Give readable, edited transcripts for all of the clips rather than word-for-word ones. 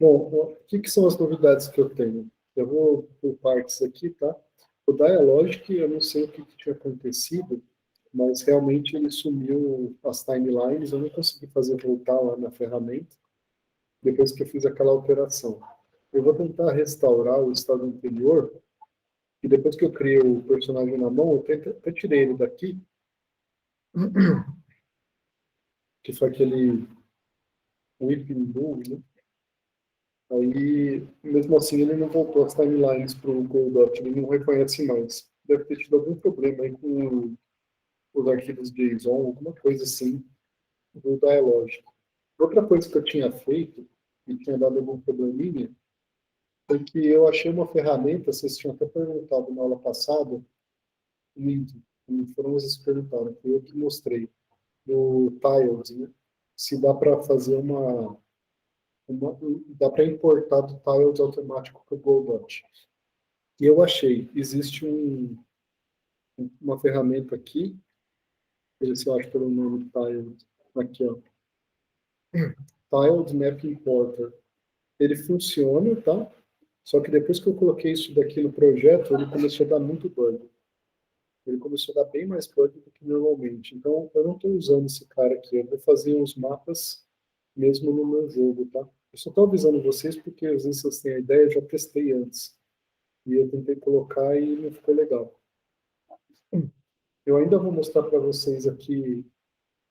Bom, o que são as novidades que eu tenho? Eu vou por partes aqui, tá? O Dialogic, eu não sei o que tinha acontecido, mas realmente ele sumiu as timelines, eu não consegui fazer voltar lá na ferramenta, depois que eu fiz aquela alteração. Eu vou tentar restaurar o estado anterior, e depois que eu criei o personagem na mão, eu até tirei ele daqui, que foi aquele Whipping Bull, né? Aí, mesmo assim, ele não voltou as timelines para o Godot, ele não reconhece mais. Deve ter tido algum problema aí com os arquivos JSON, alguma coisa assim, do Dialog. Outra coisa que eu tinha feito, e tinha dado algum probleminha, foi que eu achei uma ferramenta, vocês tinham até perguntado na aula passada, e foram vocês que perguntaram, foi eu que mostrei, do Tiles, né? Se dá para fazer dá para importar do Tiles automático para o Godot. E eu achei, existe uma ferramenta aqui, deixa eu ver se eu acho pelo nome Tiles, aqui ó, Tiles Map Importer. Ele funciona, tá? Só que depois que eu coloquei isso daqui no projeto, ele começou a dar muito bug. Ele começou a dar bem mais bug do que normalmente. Então, eu não estou usando esse cara aqui. Eu vou fazer uns mapas mesmo no meu jogo, tá? Eu só estou avisando vocês porque às vezes vocês têm a ideia, eu já testei antes. E eu tentei colocar e não ficou legal. Eu ainda vou mostrar para vocês aqui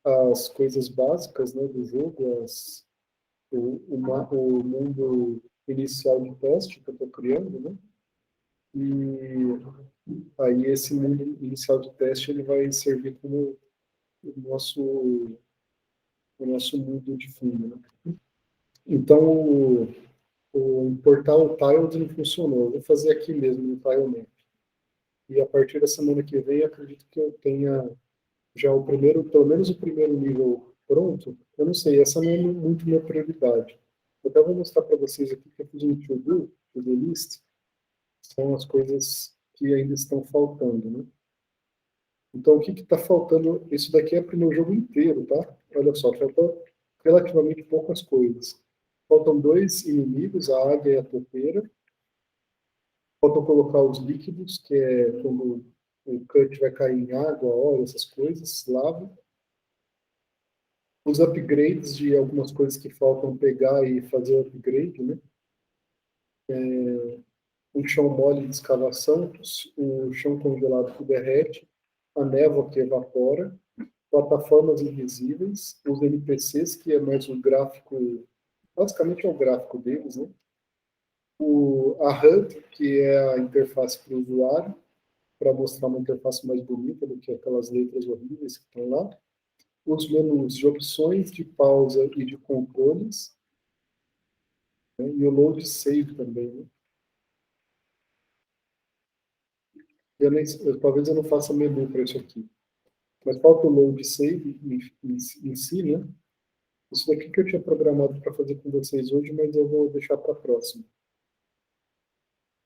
as coisas básicas, né, do jogo, o mundo inicial de teste que eu estou criando, né? E aí esse mundo inicial de teste ele vai servir como o nosso mundo de fundo, né? Então, o portal Tiled não funcionou. Eu vou fazer aqui mesmo no TileMap. E a partir da semana que vem, acredito que eu tenha já o primeiro, pelo menos o primeiro nível pronto. Eu não sei, essa não é muito minha prioridade. Eu até vou mostrar para vocês aqui que eu fiz um to-do list, são as coisas que ainda estão faltando, né? Então, o que está faltando? Isso daqui é para o meu jogo inteiro, tá? Olha só, falta relativamente poucas coisas. Faltam dois inimigos, a águia e a topeira. Faltam colocar os líquidos, que é quando o cut vai cair em água, óleo, essas coisas, lava. Os upgrades de algumas coisas que faltam pegar e fazer o upgrade, né? O chão mole de escavação, o chão congelado que derrete, a névoa que evapora, plataformas invisíveis, os NPCs, que é mais o gráfico, basicamente é o gráfico deles, né? A HUD, que é a interface para o usuário, para mostrar uma interface mais bonita do que aquelas letras horríveis que estão lá. Os menus de opções de pausa e de controles, né? E o load save também, né? Talvez eu não faça menu para isso aqui. Mas falta o load save em si, né? Isso daqui que eu tinha programado para fazer com vocês hoje, mas eu vou deixar para a próxima.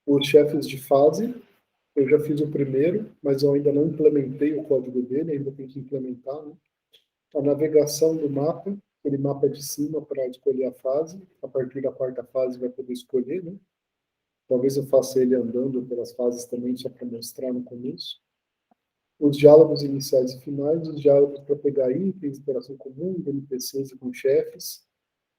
Os chefes de fase, eu já fiz o primeiro, mas eu ainda não implementei o código dele, ainda tenho que implementar, né? A navegação do mapa, aquele mapa de cima para escolher a fase, a partir da quarta fase vai poder escolher, né? Talvez eu faça ele andando pelas fases também, só para mostrar no começo. Os diálogos iniciais e finais, os diálogos para pegar itens, interação comum, NPCs e com chefes,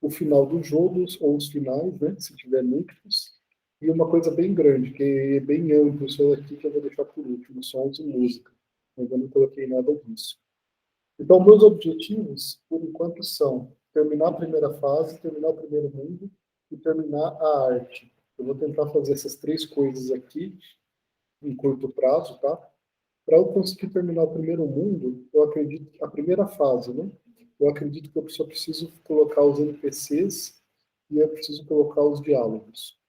o final dos jogos, ou os finais, né, se tiver múltiplos, e uma coisa bem grande, que é bem amplo, isso aqui que eu vou deixar por último, sons e música. Eu não coloquei nada disso. Então, meus objetivos, por enquanto, são terminar a primeira fase, terminar o primeiro mundo e terminar a arte. Eu vou tentar fazer essas três coisas aqui em curto prazo, tá? Para eu conseguir terminar o primeiro mundo, eu acredito, a primeira fase, né? Eu acredito que eu só preciso colocar os NPCs e eu preciso colocar os diálogos.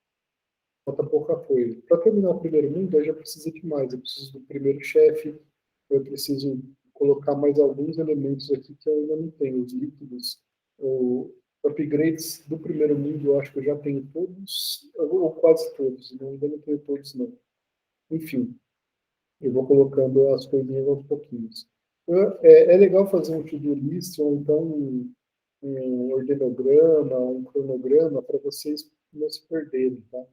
Falta pouca coisa. Para terminar o primeiro mundo, eu já preciso de mais. Eu preciso do primeiro chefe, eu preciso colocar mais alguns elementos aqui que eu ainda não tenho. Os líquidos, os upgrades do primeiro mundo, eu acho que eu já tenho todos, ou quase todos. Ainda não tenho todos, não. Enfim, eu vou colocando as coisinhas aos pouquinhos. É legal fazer um to-do list ou então um organograma, um cronograma, para vocês não se perderem, tá?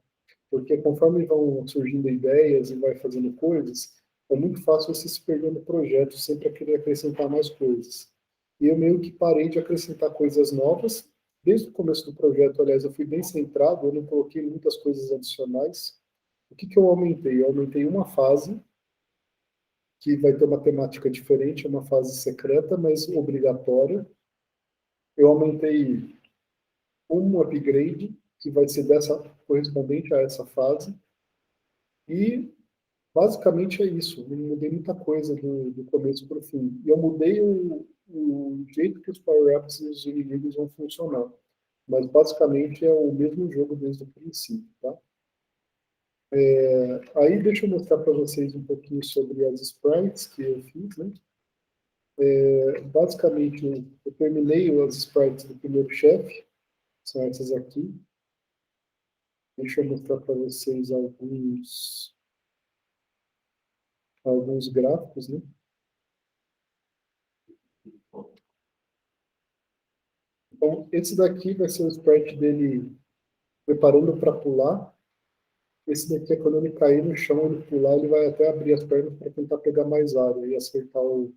Porque conforme vão surgindo ideias e vai fazendo coisas, é muito fácil você se perder no projeto, sempre a querer acrescentar mais coisas. E eu meio que parei de acrescentar coisas novas. Desde o começo do projeto, aliás, eu fui bem centrado, eu não coloquei muitas coisas adicionais. O que eu aumentei? Eu aumentei uma fase, que vai ter uma temática diferente, é uma fase secreta, mas obrigatória. Eu aumentei um upgrade, que vai ser dessa, correspondente a essa fase. E basicamente é isso. Não mudei muita coisa do começo para o fim. E eu mudei o jeito que os power-ups e os inimigos vão funcionar. Mas basicamente é o mesmo jogo desde o princípio, tá? Aí deixa eu mostrar para vocês um pouquinho sobre as sprites que eu fiz, né? Basicamente, eu terminei as sprites do primeiro chefe, são essas aqui. Deixa eu mostrar para vocês alguns gráficos, né? Então, esse daqui vai ser o sprite dele preparando para pular. Esse daqui é quando ele cair no chão, ele pular, ele vai até abrir as pernas para tentar pegar mais ar e acertar o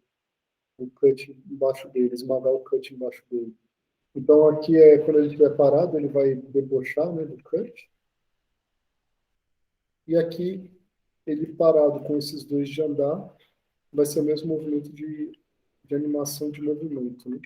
cut embaixo dele, esmagar o cut embaixo dele. Então aqui é quando ele estiver parado, ele vai debochar, né, do cut. E aqui, ele parado com esses dois de andar, vai ser o mesmo movimento de animação de movimento, né?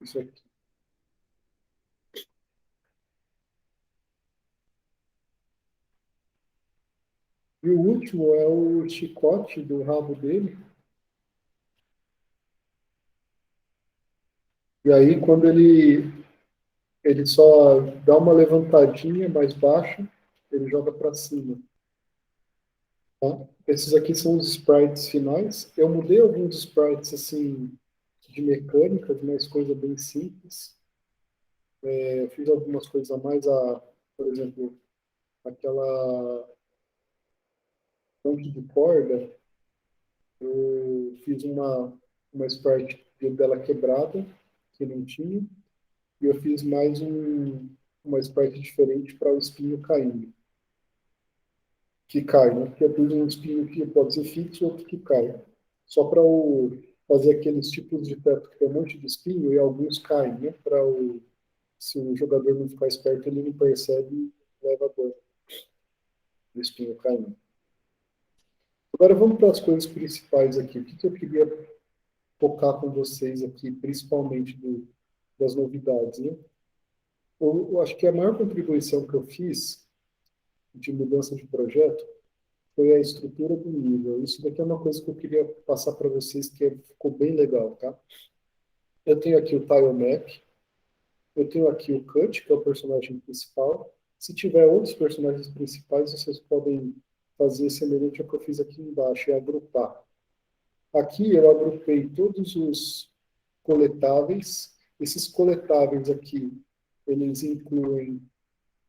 Isso aqui. E o último é o chicote do rabo dele. E aí, quando ele só dá uma levantadinha mais baixa, ele joga para cima. Tá? Esses aqui são os sprites finais. Eu mudei alguns sprites assim de mecânicas, mas coisa bem simples. Eu fiz algumas coisas a mais, por exemplo, aquela ponte de corda. Eu fiz uma sprite dela quebrada, que não tinha, e eu fiz mais uma sprite diferente para o espinho caindo, que cai, né? Porque eu pus um espinho que pode ser fixo e outro que cai. Só para fazer aqueles tipos de teto que tem um monte de espinho e alguns caem, né? Se o jogador não ficar esperto, ele não percebe e leva a dor do espinho caindo. Agora vamos para as coisas principais aqui. O que eu queria focar com vocês aqui, principalmente das novidades, né? Eu acho que a maior contribuição que eu fiz de mudança de projeto foi a estrutura do nível. Isso daqui é uma coisa que eu queria passar para vocês que ficou bem legal, tá? Eu tenho aqui o Tile Map, eu tenho aqui o Cut, que é o personagem principal. Se tiver outros personagens principais, vocês podem fazer semelhante ao que eu fiz aqui embaixo, é agrupar. Aqui eu agrupei todos os coletáveis. Esses coletáveis aqui, eles incluem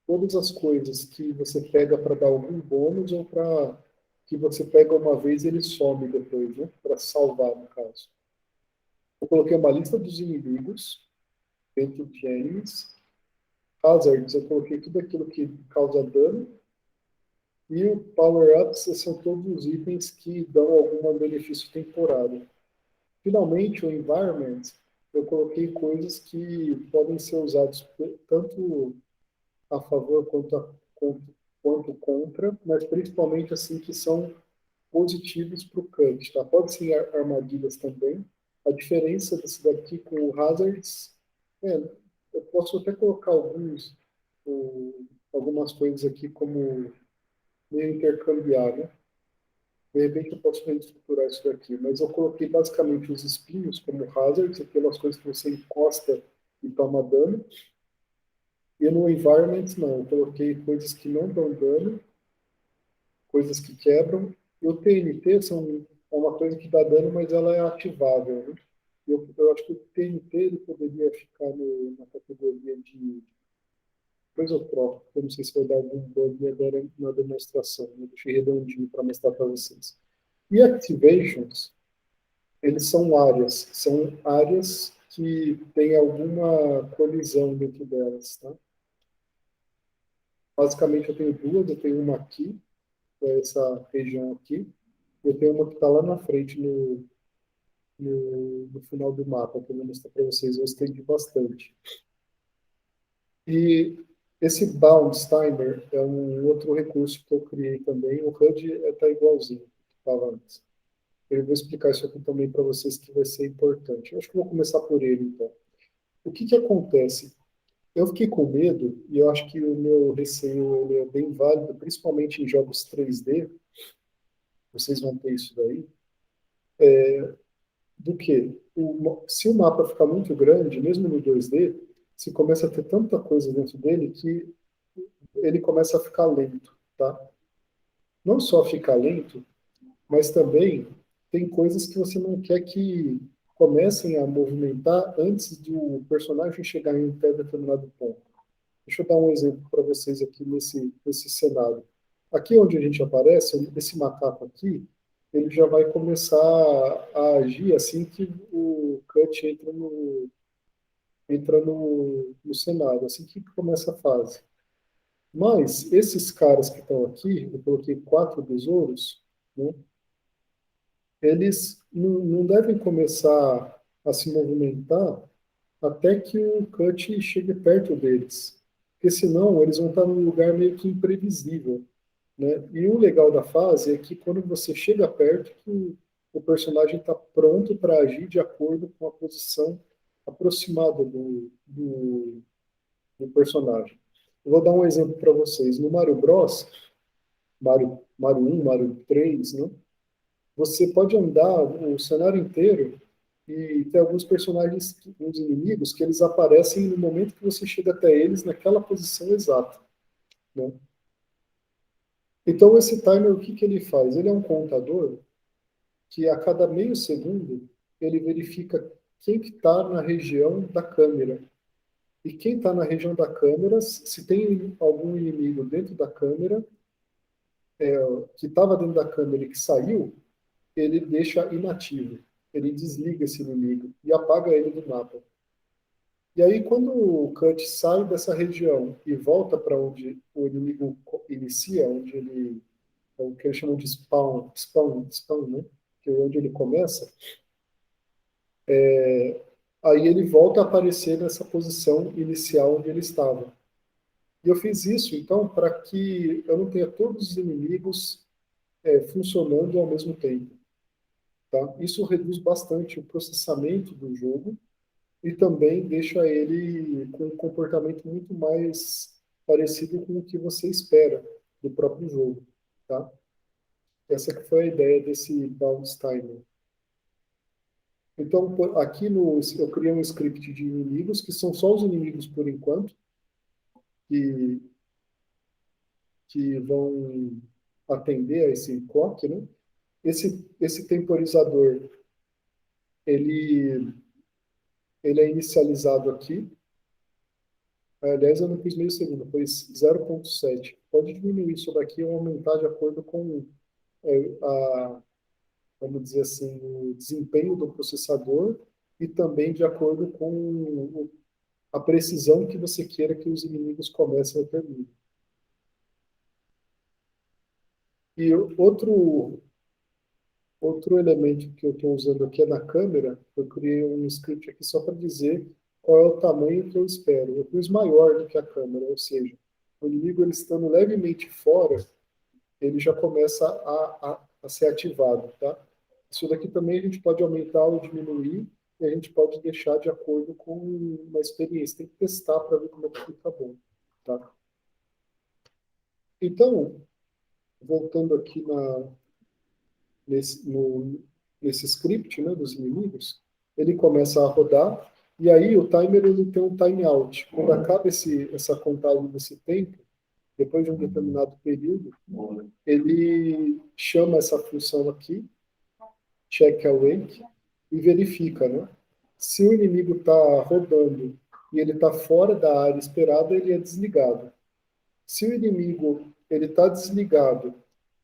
todas as coisas que você pega para dar algum bônus ou para que você pega uma vez e ele some depois, né? Para salvar, no caso. Eu coloquei uma lista dos inimigos dentro de enemies. Hazards, eu coloquei tudo aquilo que causa dano. E o power-ups são todos os itens que dão algum benefício temporário. Finalmente, o environment, eu coloquei coisas que podem ser usadas tanto a favor quanto contra, mas principalmente assim que são positivos para o cut, tá? Pode ser armadilhas também. A diferença desse daqui com o hazards, eu posso até colocar algumas coisas aqui como meio intercambiar, né? De repente eu posso reestruturar isso daqui, mas eu coloquei basicamente os espinhos como hazards, aquelas coisas que você encosta e toma dano. E no environment, não, eu coloquei coisas que não dão dano, coisas que quebram. E o TNT é uma coisa que dá dano, mas ela é ativável, né? Eu acho que o TNT ele poderia ficar na categoria de Depois eu troco, eu não sei se vai dar algum bug agora na demonstração, né? Deixei redondinho para mostrar para vocês. E activations, eles são áreas que têm alguma colisão dentro delas, tá? Basicamente eu tenho duas, eu tenho uma aqui, que é essa região aqui, e eu tenho uma que está lá na frente no final do mapa, que eu vou mostrar para vocês, eu estendi bastante. E esse Bounds Timer é um outro recurso que eu criei também. O HUD está igualzinho que estava antes. Eu vou explicar isso aqui também para vocês, que vai ser importante. Eu acho que eu vou começar por ele, então. O que acontece? Eu fiquei com medo, e eu acho que o meu receio ele é bem válido, principalmente em jogos 3D, vocês vão ter isso daí, do que se o mapa ficar muito grande, mesmo no 2D, você começa a ter tanta coisa dentro dele que ele começa a ficar lento, tá? Não só ficar lento, mas também tem coisas que você não quer que comecem a movimentar antes do personagem chegar em um determinado ponto. Deixa eu dar um exemplo para vocês aqui nesse cenário. Aqui onde a gente aparece, esse macaco aqui, ele já vai começar a agir assim que o cut entra no cenário, assim que começa a fase. Mas esses caras que estão aqui, eu coloquei 4 besouros, né, eles não devem começar a se movimentar até que o cut chegue perto deles. Porque senão eles vão estar num lugar meio que imprevisível, né? E o legal da fase é que quando você chega perto, que o personagem está pronto para agir de acordo com a posição aproximada do personagem. Eu vou dar um exemplo para vocês. No Mario Bros, Mario 1, Mario 3, né? Você pode andar o cenário inteiro e tem alguns personagens, uns inimigos, que eles aparecem no momento que você chega até eles, naquela posição exata, né? Então, esse timer, o que ele faz? Ele é um contador que a cada meio segundo ele verifica quem que está na região da câmera. E quem está na região da câmera, se tem algum inimigo dentro da câmera, que estava dentro da câmera e que saiu, ele deixa inativo. Ele desliga esse inimigo e apaga ele do mapa. E aí, quando o Cut sai dessa região e volta para onde o inimigo inicia, onde ele, é o que eles chamam de spawn, né? Que é onde ele começa, aí ele volta a aparecer nessa posição inicial onde ele estava. E eu fiz isso, então, para que eu não tenha todos os inimigos funcionando ao mesmo tempo. Tá? Isso reduz bastante o processamento do jogo e também deixa ele com um comportamento muito mais parecido com o que você espera do próprio jogo. Tá? Essa que foi a ideia desse Bounce Timer. Então, aqui eu criei um script de inimigos, que são só os inimigos por enquanto, que, que vão atender a esse clock, né? Esse temporizador, ele, ele é inicializado aqui. Aliás, eu não fiz meio segundo, foi 0,7. Pode diminuir isso daqui ou aumentar de acordo com a, vamos dizer assim, o desempenho do processador e também de acordo com a precisão que você queira que os inimigos comecem a terminar. E outro elemento que eu estou usando aqui é na câmera. Eu criei um script aqui só para dizer qual é o tamanho que eu espero. Eu pus maior do que a câmera, ou seja, o inimigo ele estando levemente fora, ele já começa a ser ativado, tá? Isso daqui também a gente pode aumentar ou diminuir, e a gente pode deixar de acordo com uma experiência. Tem que testar para ver como é que fica bom, tá? Então, voltando aqui nesse, no, nesse script, né, dos inimigos, ele começa a rodar, e aí o timer ele tem um timeout. Quando acaba essa contagem desse tempo, depois de um determinado período, ele chama essa função aqui, check awake, e verifica, né? Se o inimigo está rodando e ele está fora da área esperada, ele é desligado. Se o inimigo ele está desligado,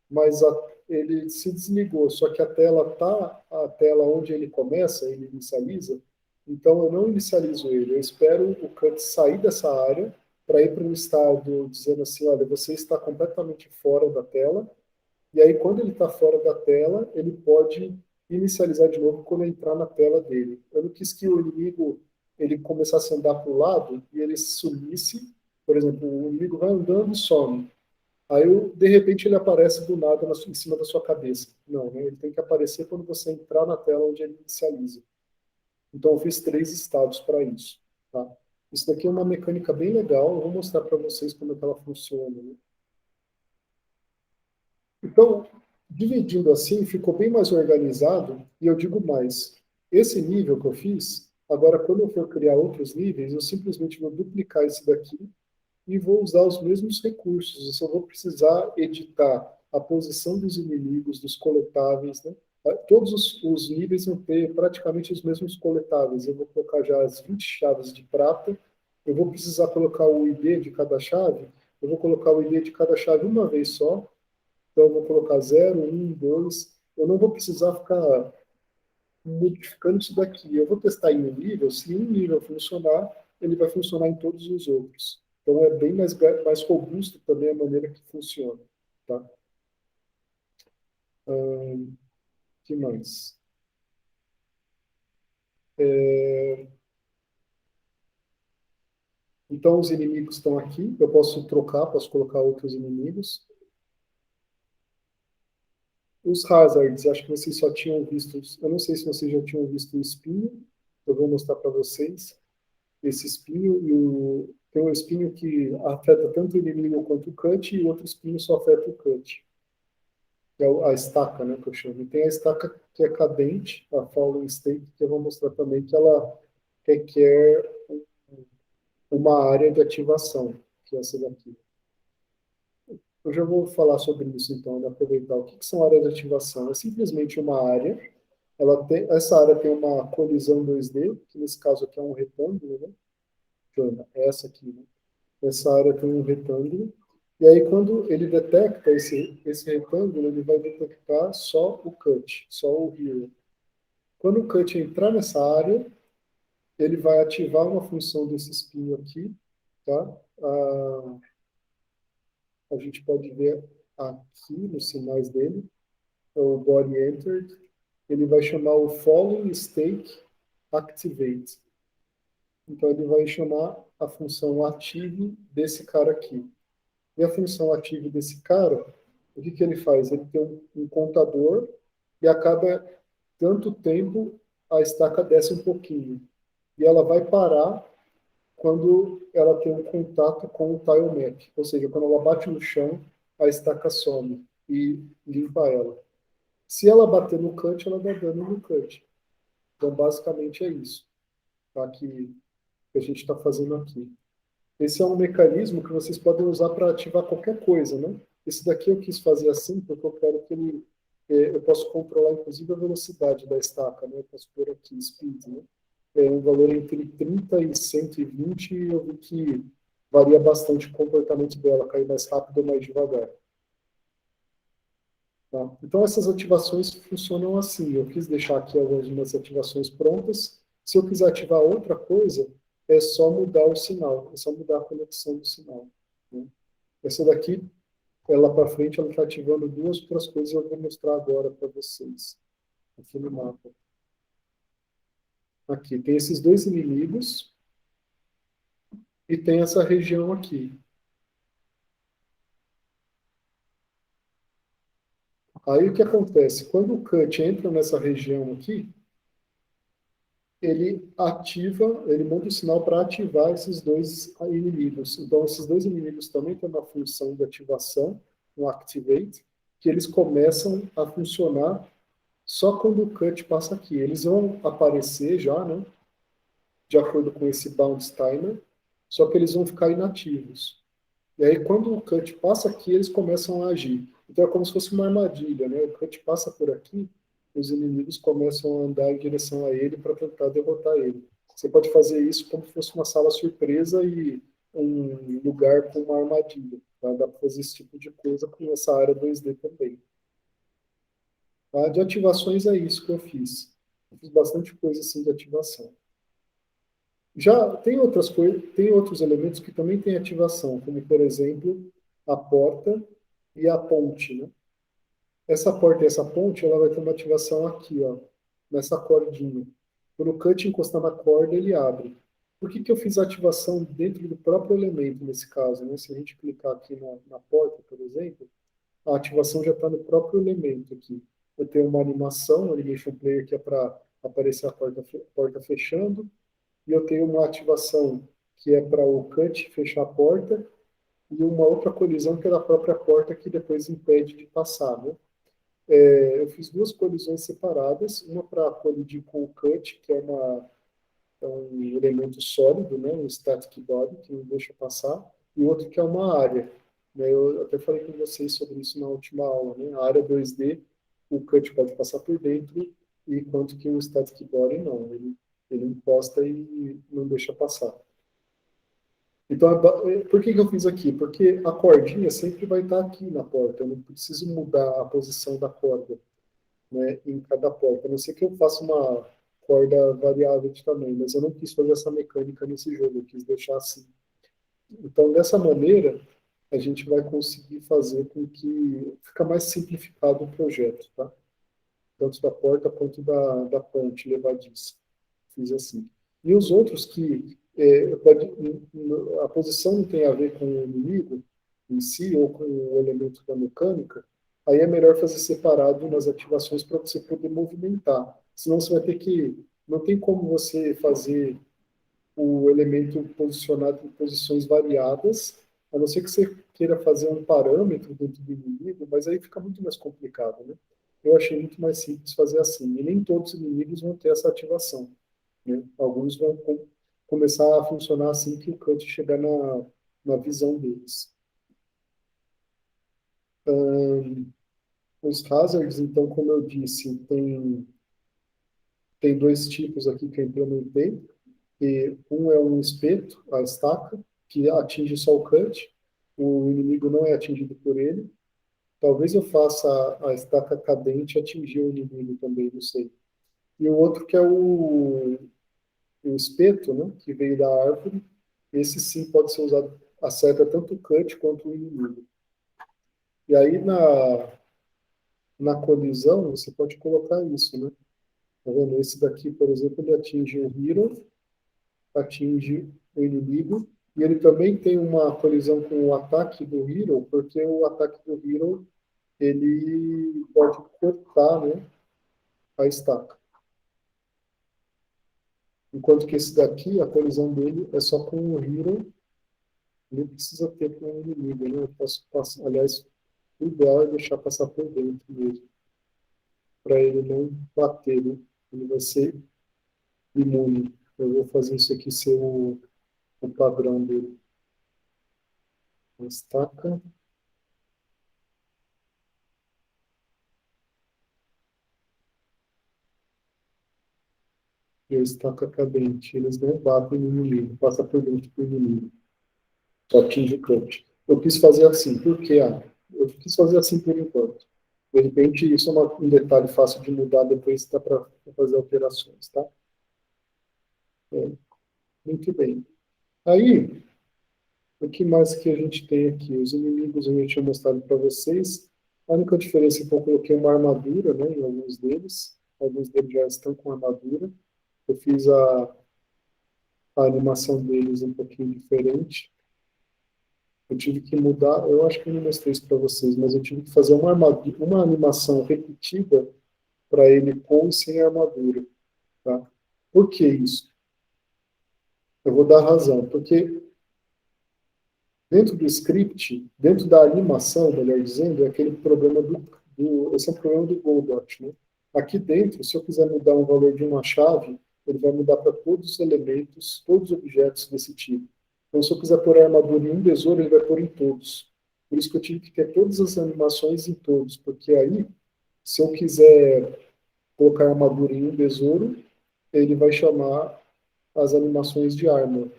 mas ele se desligou, só que a tela está a tela onde ele começa, ele inicializa, então eu não inicializo ele, eu espero o cut sair dessa área para ir para um estado dizendo assim, olha, você está completamente fora da tela, e aí quando ele está fora da tela, ele pode inicializar de novo quando entrar na tela dele. Eu não quis que o inimigo ele começasse a andar para o lado e ele sumisse, por exemplo, o inimigo vai andando e some. Aí, de repente, ele aparece do nada em cima da sua cabeça. Não, né? Ele tem que aparecer quando você entrar na tela onde ele inicializa. Então, eu fiz 3 estados para isso. Tá? Isso daqui é uma mecânica bem legal. Eu vou mostrar para vocês como é que ela funciona. Né? Então, dividindo assim, ficou bem mais organizado. E eu digo mais. Esse nível que eu fiz, agora, quando eu for criar outros níveis, eu simplesmente vou duplicar esse daqui e vou usar os mesmos recursos. Eu só vou precisar editar a posição dos inimigos, dos coletáveis, né? Todos os níveis vão ter praticamente os mesmos coletáveis. Eu vou colocar já as 20 chaves de prata, eu vou precisar colocar o ID de cada chave, eu vou colocar o ID de cada chave uma vez só, então eu vou colocar 0, 1, 2, eu não vou precisar ficar modificando isso daqui. Eu vou testar em um nível, se um nível funcionar, ele vai funcionar em todos os outros. Então é bem mais robusto também a maneira que funciona. Tá? Que mais? Então os inimigos estão aqui, eu posso trocar, posso colocar outros inimigos. Os hazards, acho que vocês só tinham visto, eu não sei se vocês já tinham visto o espinho, eu vou mostrar para vocês. Esse espinho tem um espinho que afeta tanto o inimigo quanto o cut e o outro espinho só afeta o cut, que é a estaca, né, que eu chamo. E tem a estaca que é cadente, a falling state, que eu vou mostrar também que ela requer uma área de ativação, que é essa daqui. Eu já vou falar sobre isso então, né, aproveitar. O que são áreas de ativação? É simplesmente uma área, essa área tem uma colisão 2D, que nesse caso aqui é um retângulo, né? É essa aqui, né? Essa área tem um retângulo, e aí quando ele detecta esse retângulo, ele vai detectar só o cut, só o hero. Quando o cut entrar nessa área, ele vai ativar uma função desse espinho aqui, tá? A gente pode ver aqui nos sinais dele, é o body entered, ele vai chamar o following stake activate. Então ele vai chamar a função ative desse cara aqui. E a função ativa desse cara, o que ele faz? Ele tem um contador e a cada tanto tempo a estaca desce um pouquinho. E ela vai parar quando ela tem um contato com o tile map. Ou seja, quando ela bate no chão, a estaca some e limpa ela. Se ela bater no cut, ela dá dano no cut. Então, basicamente é isso, tá? Que a gente está fazendo aqui. Esse é um mecanismo que vocês podem usar para ativar qualquer coisa, né? Esse daqui eu quis fazer assim porque eu quero que ele... eu posso controlar, inclusive, a velocidade da estaca, né? Eu posso pôr aqui, speed, né? É um valor entre 30 e 120, e eu vi que varia bastante o comportamento dela, cair mais rápido ou mais devagar. Tá? Então, essas ativações funcionam assim. Eu quis deixar aqui algumas ativações prontas. Se eu quiser ativar outra coisa, é só mudar o sinal, é só mudar a conexão do sinal. Né? Essa daqui, ela para frente, ela está ativando duas outras coisas que eu vou mostrar agora para vocês, aqui no mapa. Aqui, tem esses dois inimigos e tem essa região aqui. Aí o que acontece? Quando o cut entra nessa região aqui, ele ativa, ele manda o sinal para ativar esses dois inimigos. Então, esses dois inimigos também têm uma função de ativação, um activate, que eles começam a funcionar só quando o cut passa aqui. Eles vão aparecer já, né, de acordo com esse bounce timer, só que eles vão ficar inativos. E aí, quando o cut passa aqui, eles começam a agir. Então, é como se fosse uma armadilha, né? O cut passa por aqui, os inimigos começam a andar em direção a ele para tentar derrotar ele. Você pode fazer isso como se fosse uma sala surpresa e um lugar com uma armadilha. Tá? Dá para fazer esse tipo de coisa com essa área 2D também. Tá? De ativações é isso que eu fiz. Eu fiz bastante coisa assim de ativação. Já tem outras coisas, tem outros elementos que também têm ativação, como por exemplo a porta e a ponte, né? Essa porta e essa ponte, ela vai ter uma ativação aqui, ó, nessa cordinha. Quando o cut encostar na corda, ele abre. Por que que eu fiz a ativação dentro do próprio elemento nesse caso, né? Se a gente clicar aqui na porta, por exemplo, a ativação já está no próprio elemento aqui. Eu tenho uma animação, um animation player, que é para aparecer a porta fechando, e eu tenho uma ativação que é para o cut fechar a porta, e uma outra colisão que é da própria porta que depois impede de passar, né? Eu fiz duas colisões separadas, uma para colidir com o cut, que é um elemento sólido, né, um static body, que não deixa passar, e outro que é uma área. Né, eu até falei com vocês sobre isso na última aula. Né, a área 2D, o cut pode passar por dentro, enquanto que o static body não, ele encosta e não deixa passar. Então, por que que eu fiz aqui? Porque a cordinha sempre vai estar aqui na porta, eu não preciso mudar a posição da corda, né, em cada porta. A não ser que eu faça uma corda variável de tamanho, mas eu não quis fazer essa mecânica nesse jogo, eu quis deixar assim. Então, dessa maneira, a gente vai conseguir fazer com que fica mais simplificado o projeto, tá? Tanto da porta quanto da ponte levadiça. Fiz assim. E os outros que a posição não tem a ver com o inimigo em si ou com o elemento da mecânica, aí é melhor fazer separado nas ativações para você poder movimentar. Senão você vai ter que. Não tem como você fazer o elemento posicionado em posições variadas, a não ser que você queira fazer um parâmetro dentro do inimigo, mas aí fica muito mais complicado, né? Eu achei muito mais simples fazer assim. E nem todos os inimigos vão ter essa ativação. Né? Alguns vão começar a funcionar assim que o cut chegar na visão deles. Os hazards, então, como eu disse, tem dois tipos aqui que eu implementei. E um é um espeto, a estaca, que atinge só o cut, o inimigo não é atingido por ele. Talvez eu faça a estaca cadente atingir o inimigo também, não sei. E o outro que é o espeto, né, que veio da árvore, esse sim pode ser usado, acerta tanto o cut quanto o inimigo. E aí na colisão você pode colocar isso, né? Tá vendo? Esse daqui, por exemplo, ele atinge o hero, atinge o inimigo, e ele também tem uma colisão com o ataque do hero, porque o ataque do hero ele pode cortar, né, a estaca. Enquanto que esse daqui, a colisão dele é só com o hero, nem precisa ter com o inimigo, né? Eu posso passar, aliás, o ideal é deixar passar por dentro mesmo, para ele não bater, né? Ele vai ser imune. Eu vou fazer isso aqui ser o padrão dele. Estaca. E a estaca cadente. Eles não batem no inimigo, passa por dentro do inimigo. Só atinge o cut. Eu quis fazer assim, por quê? Eu quis fazer assim por enquanto. De repente, isso é um detalhe fácil de mudar, depois dá para fazer alterações, tá? É, muito bem. Aí, o que mais que a gente tem aqui? Os inimigos eu já tinha mostrado para vocês. A única diferença é que eu coloquei uma armadura, né, em alguns deles. Alguns deles já estão com armadura. Eu fiz a animação deles um pouquinho diferente. Eu tive que mudar, eu acho que eu não mostrei isso para vocês, mas eu tive que fazer uma animação repetida para ele com e sem armadura. Tá? Por que isso? Eu vou dar razão. Porque dentro do script, dentro da animação, melhor dizendo, é aquele problema esse é um problema do Godot, né? Aqui dentro, se eu quiser mudar um valor de uma chave, ele vai mudar para todos os elementos, todos os objetos desse tipo. Então, se eu quiser pôr a armadura em um besouro, ele vai pôr em todos. Por isso que eu tive que ter todas as animações em todos, porque aí, se eu quiser colocar a armadura em um besouro, ele vai chamar as animações de armor.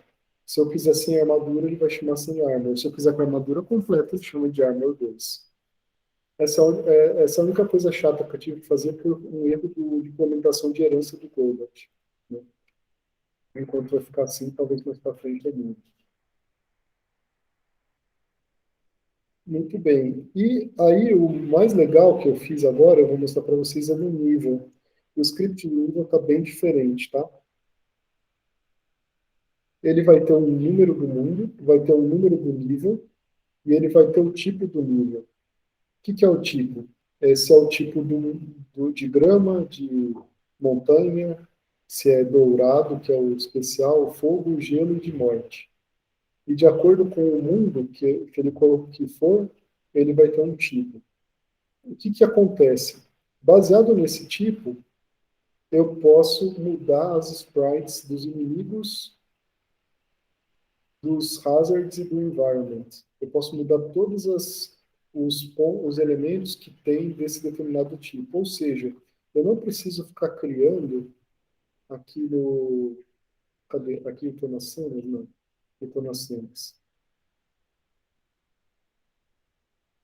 Se eu quiser sem armadura, ele vai chamar sem armor. Se eu quiser com armadura completa, ele chama de armor 2. Essa é a única coisa chata que eu tive que fazer por um erro de implementação de herança do Godot. Né? Enquanto vai ficar assim, talvez mais para frente é muito. Muito bem. E aí, o mais legal que eu fiz agora, eu vou mostrar para vocês, é no nível. O script do nível está bem diferente, tá? Ele vai ter um número do mundo, vai ter um número do nível, e ele vai ter o tipo do nível. O que é o tipo? Esse é o tipo de grama, de montanha, se é dourado, que é o especial, fogo, gelo e de morte. E de acordo com o mundo que ele que for, ele vai ter um tipo. O que acontece? Baseado nesse tipo, eu posso mudar as sprites dos inimigos, dos hazards e do environment. Eu posso mudar todos os elementos que tem desse determinado tipo. Ou seja, eu não preciso ficar criando aqui no... Cadê? Aqui eu estou nas cenas? Não. Eu estou nas cenas.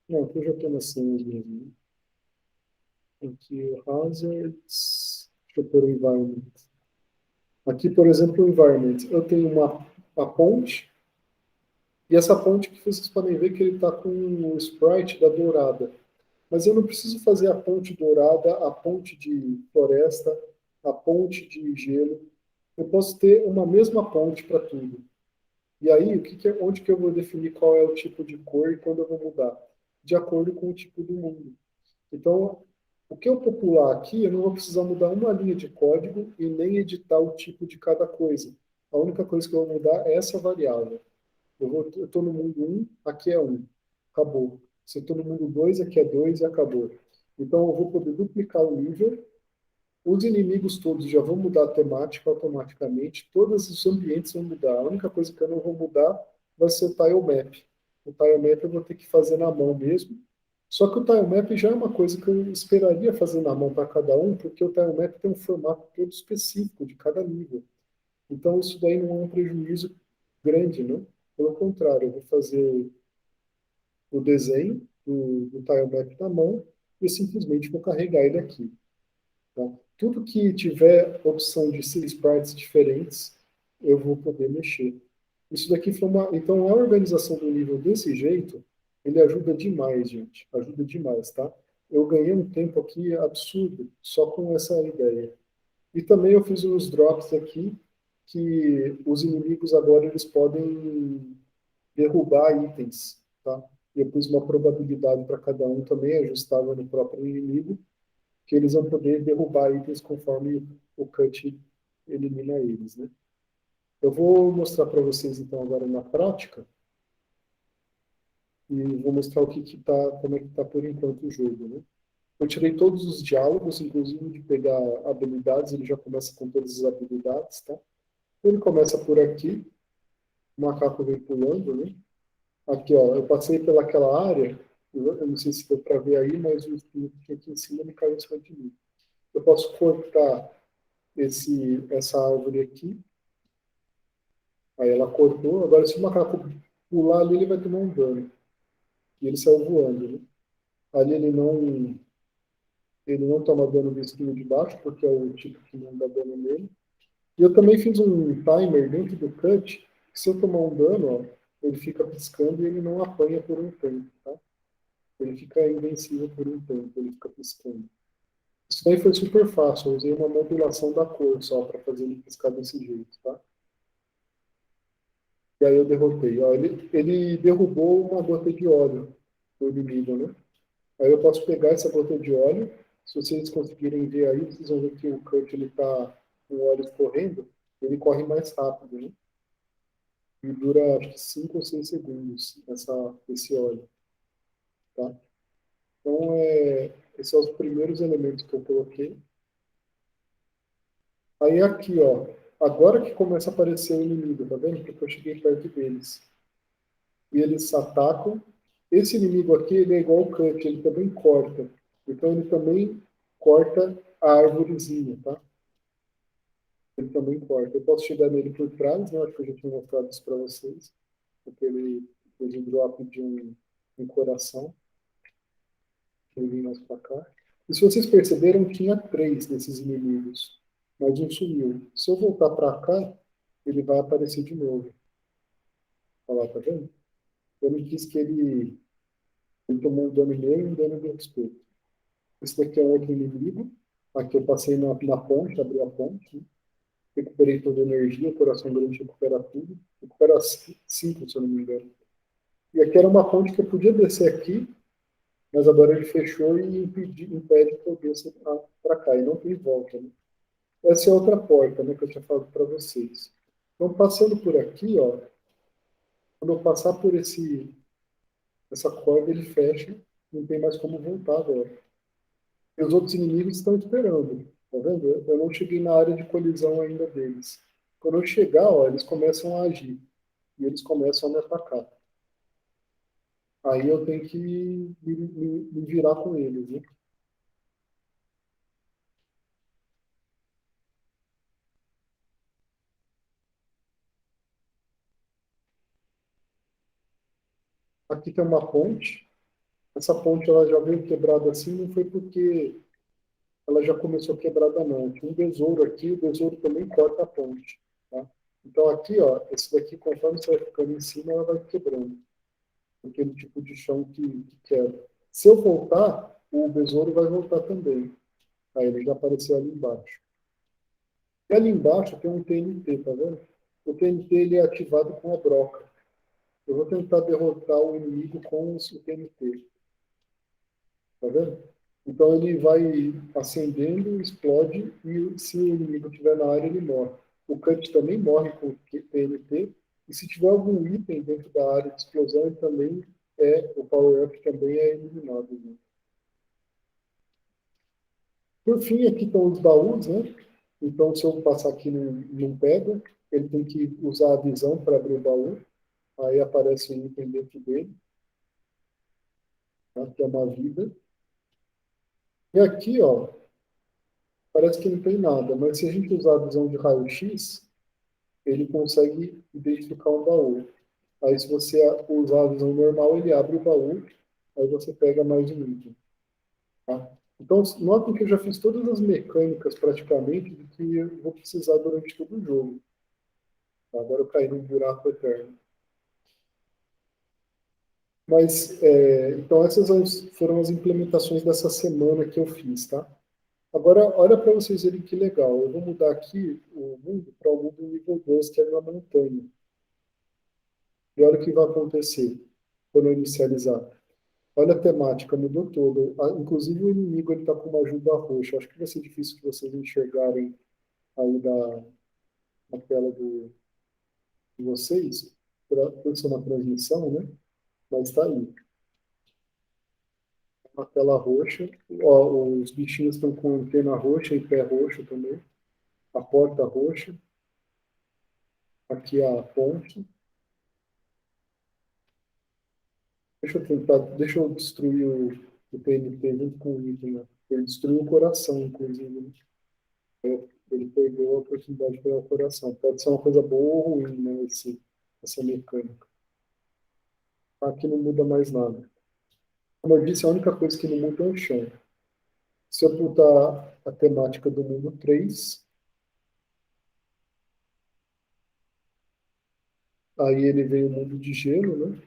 Não, aqui eu já estou nas cenas mesmo. Aqui o hazards... Deixa eu pôr o environment. Aqui, por exemplo, o environment. Eu tenho uma ponte, e essa ponte que vocês podem ver que ele está com o sprite da dourada. Mas eu não preciso fazer a ponte dourada, a ponte de floresta, a ponte de gelo. Eu posso ter uma mesma ponte para tudo. E aí, onde que eu vou definir qual é o tipo de cor e quando eu vou mudar? De acordo com o tipo do mundo. Então, o que eu popular aqui, eu não vou precisar mudar uma linha de código e nem editar o tipo de cada coisa. A única coisa que eu vou mudar é essa variável. Eu estou no mundo 1, aqui é 1. Acabou. Se eu estou no mundo 2, aqui é 2 e acabou. Então, eu vou poder duplicar o nível. Os inimigos todos já vão mudar a temática automaticamente. Todos os ambientes vão mudar. A única coisa que eu não vou mudar vai ser o tile map. O tile map eu vou ter que fazer na mão mesmo. Só que o tile map já é uma coisa que eu esperaria fazer na mão para cada um, porque o tile map tem um formato todo específico de cada nível. Então, isso daí não é um prejuízo grande, né? Pelo contrário, eu vou fazer o desenho do tile map na mão e simplesmente vou carregar ele aqui. Tá? Tudo que tiver opção de ser sprites diferentes, eu vou poder mexer. Isso daqui foi uma... Então, a organização do nível desse jeito, ele ajuda demais, gente. Ajuda demais, tá? Eu ganhei um tempo aqui absurdo só com essa ideia. E também eu fiz uns drops aqui que os inimigos agora eles podem derrubar itens, tá? Eu pus uma probabilidade para cada um também, ajustável no próprio inimigo, que eles vão poder derrubar itens conforme o cut elimina eles, né? Eu vou mostrar para vocês então agora na prática e vou mostrar o que tá, como é que tá por enquanto o jogo, né? Eu tirei todos os diálogos, inclusive de pegar habilidades, ele já começa com todas as habilidades, tá? Ele começa por aqui, o macaco vem pulando, né? Aqui, ó, eu passei pelaquela área, eu não sei se deu para ver aí, mas o espinho que aqui em cima ele caiu em cima de mim. Eu posso cortar essa árvore aqui, aí ela cortou, agora se o macaco pular ali, ele vai tomar um dano. E ele saiu voando, né? Ali ele não toma dano do espinho de baixo, porque é o tipo que não dá dano nele. E eu também fiz um timer dentro do cut, que se eu tomar um dano, ó, ele fica piscando e ele não apanha por um tempo, tá? Ele fica invencível por um tempo, ele fica piscando. Isso daí foi super fácil, eu usei uma modulação da cor só para fazer ele piscar desse jeito, tá? E aí eu derrotei. Ó, ele derrubou uma gota de óleo do inimigo, né? Aí eu posso pegar essa gota de óleo, se vocês conseguirem ver aí, vocês vão ver que o Kurt ele tá com o óleo correndo, ele corre mais rápido, né? E dura acho que 5 ou 6 segundos esse óleo, tá? Então, esses são os primeiros elementos que eu coloquei. Aí aqui, ó, agora que começa a aparecer o inimigo, tá vendo? Porque eu cheguei perto deles. E eles atacam. Esse inimigo aqui, ele é igual o Cut, ele também corta. Então, ele também corta a árvorezinha, tá? ele também corta. Eu posso chegar nele por trás, né? Acho que eu já tinha mostrado isso para vocês. Porque ele fez um drop de um coração. Ele vem mais para cá. E se vocês perceberam, tinha três desses inimigos. Mas um sumiu. Se eu voltar para cá, ele vai aparecer de novo. Olha lá, tá vendo? Eu não quis que ele tomou um dano meu e um dano do respeito. Esse daqui é um outro inimigo. Aqui eu passei na ponte, abri a ponte, né? Recuperei toda a energia, o coração grande recupera tudo. Recupera 5, se eu não me engano. E aqui era uma ponte que eu podia descer aqui, mas agora ele fechou e impede que eu desça para cá. E não tem volta, né? Essa é outra porta, né, que eu tinha falado para vocês. Então, passando por aqui, ó, quando eu passar por essa corda, ele fecha, não tem mais como voltar agora. E os outros inimigos estão esperando, tá vendo? Eu não cheguei na área de colisão ainda deles. Quando eu chegar, ó, eles começam a agir e eles começam a me atacar. Aí eu tenho que me virar com eles, né? Aqui tem uma ponte. Essa ponte ela já veio quebrada assim, não foi porque ela já começou quebrada não. Tinha um besouro aqui, o besouro também corta a ponte, tá? Então aqui, ó, esse daqui, conforme você vai ficando em cima, ela vai quebrando. Aquele tipo de chão que quebra. Se eu voltar, o besouro vai voltar também. Aí ele já apareceu ali embaixo. E ali embaixo tem um TNT, tá vendo? O TNT ele é ativado com a broca. Eu vou tentar derrotar o inimigo com o TNT. Tá vendo? Então ele vai acendendo, explode e se o inimigo estiver na área, ele morre. O Cut também morre com o TNT e se tiver algum item dentro da área de explosão, ele também o power-up também é eliminado. Né? Por fim, aqui estão os baús, né? Então, se eu passar aqui não pega, ele tem que usar a visão para abrir o baú. Aí aparece um item dentro dele, tá? Que é uma vida. E aqui, ó, parece que não tem nada, mas se a gente usar a visão de raio-x, ele consegue identificar um baú. Aí, se você usar a visão normal, ele abre o baú, aí você pega mais um item. Tá? Então, notem que eu já fiz todas as mecânicas praticamente do que eu vou precisar durante todo o jogo. Agora eu caí num buraco eterno. Mas, então, essas foram as implementações dessa semana que eu fiz, tá? Agora, olha para vocês verem que legal. Eu vou mudar aqui o mundo para o mundo nível 2, que é na montanha. E olha o que vai acontecer quando eu inicializar. Olha a temática, mudou todo. Inclusive o inimigo está com uma ajuda roxa. Acho que vai ser difícil que vocês enxergarem aí na tela de vocês, por ser uma transmissão, né? Mas está aí. Uma tela roxa. Ó, os bichinhos estão com antena roxa e pé roxo também. A porta roxa. Aqui a ponte. Deixa eu destruir o TNT junto com o item, né? Ele destruiu o coração, inclusive. Né? Ele perdeu a oportunidade de pegar o coração. Pode ser uma coisa boa ou ruim, né? Essa mecânica. Aqui não muda mais nada. Como eu disse, a única coisa que não muda é o chão. Se eu botar a temática do mundo 3, aí ele vem o mundo de gelo, né?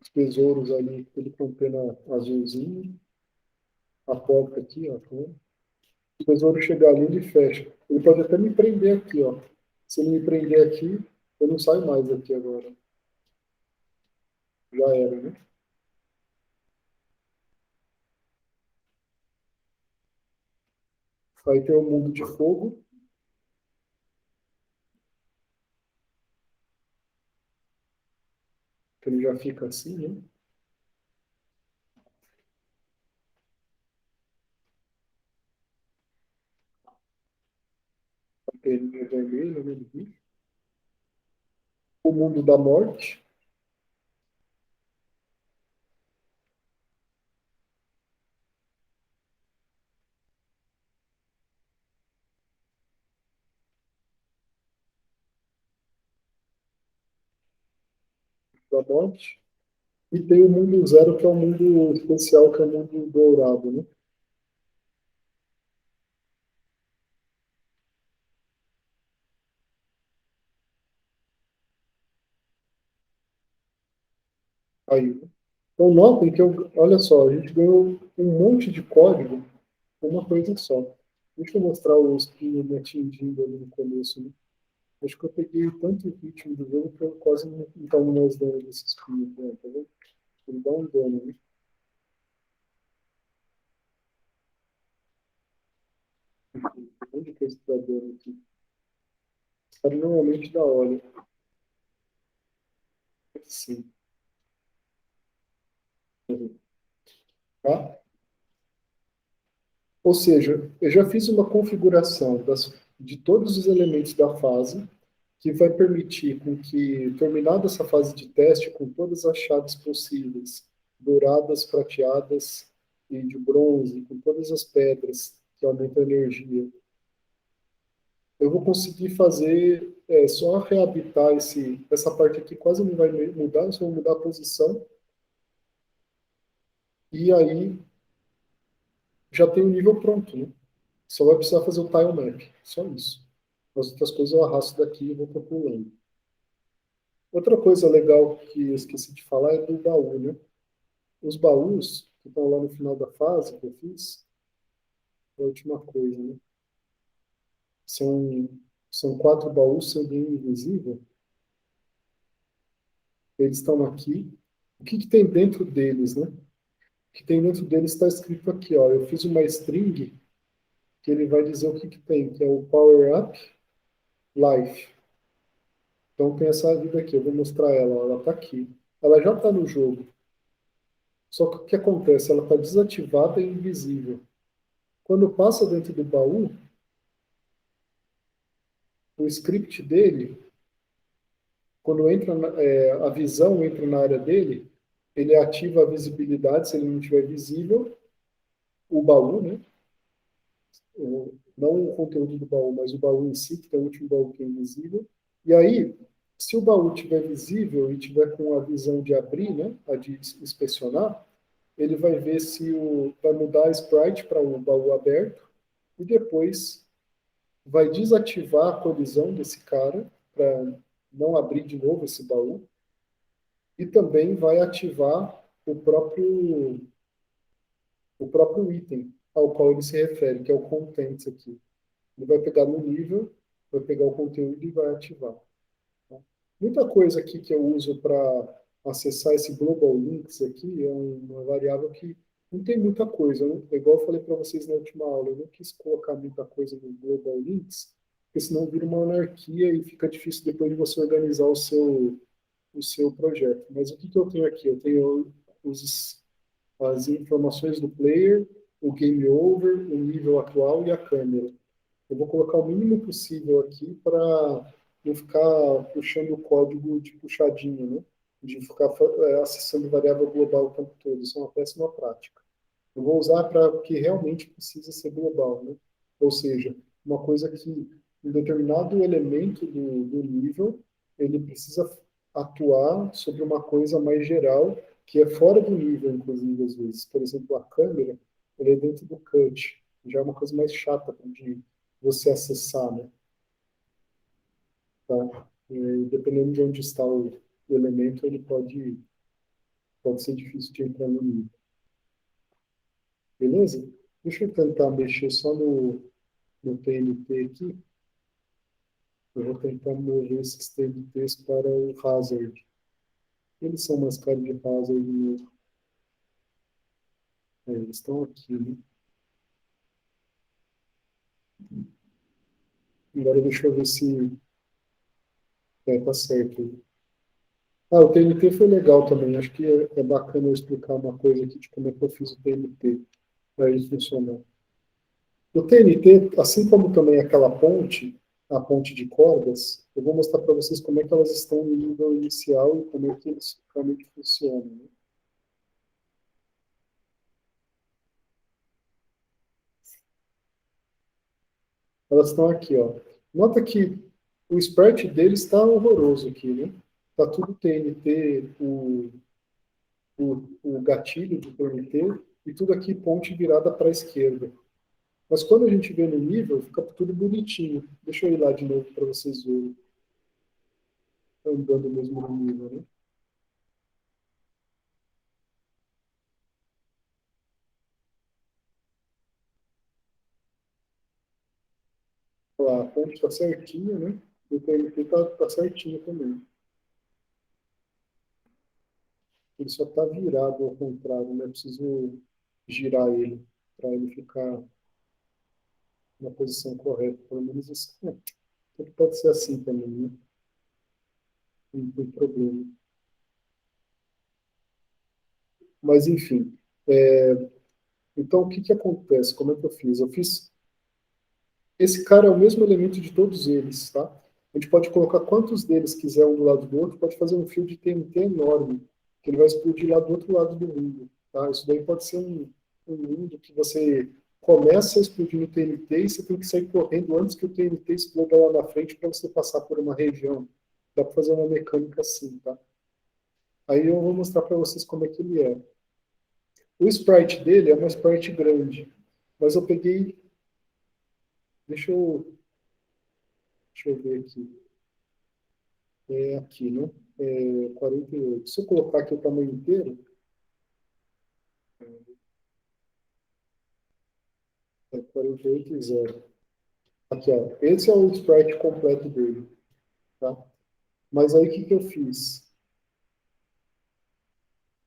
Os tesouros ali, ele com pena azulzinho. A porta aqui, ó. Tá? O tesouro chegar ali, ele fecha. Ele pode até me prender aqui, ó. Se ele me prender aqui, eu não saio mais daqui agora. Já era, né? Aí tem o mundo de fogo, que ele já fica assim, né? A peninha vermelha, né? Do bicho. O mundo da morte, da morte, e tem o mundo zero, que é o mundo especial, que é o mundo dourado, né? Aí, então, notem que, olha só, a gente ganhou um monte de código com uma coisa só. Deixa eu mostrar o espinho me atingindo ali no começo, né? Acho que eu peguei tanto ritmo do jogo que eu quase não estava mais dando desse espinho, né? Tá vendo? Ele dá um dano, né? Onde que é esse dano aqui? Esse cara normalmente dá hora. Sim. Tá? Ou seja, eu já fiz uma configuração de todos os elementos da fase que vai permitir com que, terminada essa fase de teste, com todas as chaves possíveis, douradas, prateadas e de bronze, com todas as pedras que aumentam a energia, eu vou conseguir fazer só reabitar essa parte aqui, quase não vai mudar, só vou mudar a posição, e aí já tem o nível pronto, né? Só vai precisar fazer o tile map, só isso. As outras coisas eu arrasto daqui e vou calculando. Outra coisa legal que eu esqueci de falar é do baú, né? Os baús, que estão lá no final da fase que eu fiz, é a última coisa, né? São, são 4 baús sendo invisível. Eles estão aqui. O que, que tem dentro deles, né? O que tem dentro deles está escrito aqui, ó. Eu fiz uma string que ele vai dizer o que, que tem, que é o Power Up Life. Então tem essa vida aqui, eu vou mostrar ela, ó, ela está aqui. Ela já está no jogo. Só que o que acontece? Ela está desativada e invisível. Quando passa dentro do baú, o script dele, quando entra a visão entra na área dele, ele ativa a visibilidade se ele não estiver visível, o baú, né? Não o conteúdo do baú, mas o baú em si, que é o último baú que é invisível. E aí, se o baú estiver visível e tiver com a visão de abrir, né, a de inspecionar, ele vai ver se vai mudar a sprite para o baú aberto e depois vai desativar a colisão desse cara para não abrir de novo esse baú e também vai ativar o próprio item ao qual ele se refere, que é o contents aqui. Ele vai pegar no nível, vai pegar o conteúdo e vai ativar. Tá? Muita coisa aqui que eu uso para acessar esse global links aqui é uma variável que não tem muita coisa. Né? Igual eu falei para vocês na última aula, eu não quis colocar muita coisa no global links, porque senão vira uma anarquia e fica difícil depois de você organizar o seu projeto. Mas o que, que eu tenho aqui? Eu tenho as informações do player, o game over, o nível atual e a câmera. Eu vou colocar o mínimo possível aqui para não ficar puxando o código de puxadinho, né? De ficar acessando variável global o tempo todo. Isso é uma péssima prática. Eu vou usar para o que realmente precisa ser global, né? Ou seja, uma coisa que um determinado elemento do nível ele precisa atuar sobre uma coisa mais geral que é fora do nível, inclusive, às vezes. Por exemplo, a câmera, ela é dentro do cut. Já é uma coisa mais chata de você acessar, né? Tá? E, dependendo de onde está o elemento, ele pode ser difícil de entrar no nível. Beleza? Deixa eu tentar mexer só no TNT aqui. Eu vou tentar mover esses TNTs para o hazard. Eles são mais caros de hazard mesmo. Eles estão aqui, né? Agora deixa eu ver se tá certo. Ah, o TNT foi legal também. Acho que é bacana eu explicar uma coisa aqui de como é que eu fiz o TNT para ele funcionar. O TNT, assim como também aquela ponte, a ponte de cordas, eu vou mostrar para vocês como é que elas estão no nível inicial e como é que eles realmente funcionam. Né? Elas estão aqui, ó. Nota que o sprite deles está horroroso aqui, né? Está tudo TNT, o gatilho do TNT, e tudo aqui ponte virada para a esquerda. Mas quando a gente vê no nível, fica tudo bonitinho. Deixa eu ir lá de novo para vocês verem. Andando mesmo no nível, né? Lá, a ponte está certinha, né? O TNT está certinho também. Ele só está virado ao contrário, né? Preciso girar ele para ele ficar na posição correta. Pelo menos isso. Pode ser assim também, né? Não tem problema. Mas, enfim. Então, o que que acontece? Como é que eu fiz? Eu fiz. Esse cara é o mesmo elemento de todos eles, tá? A gente pode colocar quantos deles quiser um do lado do outro, pode fazer um fio de TNT enorme, que ele vai explodir lá do outro lado do mundo, tá? Isso daí pode ser um mundo que você começa a explodir no TNT e você tem que sair correndo antes que o TNT exploda lá na frente para você passar por uma região. Dá para fazer uma mecânica assim, tá? Aí eu vou mostrar para vocês como é que ele é. O sprite dele é uma sprite grande, mas eu peguei. Deixa eu, deixa eu ver aqui. É aqui, né? 48. Se eu colocar aqui o tamanho inteiro, é 48 e 0. Aqui, ó. Esse é o sprite completo dele, tá? Mas aí o que que eu fiz?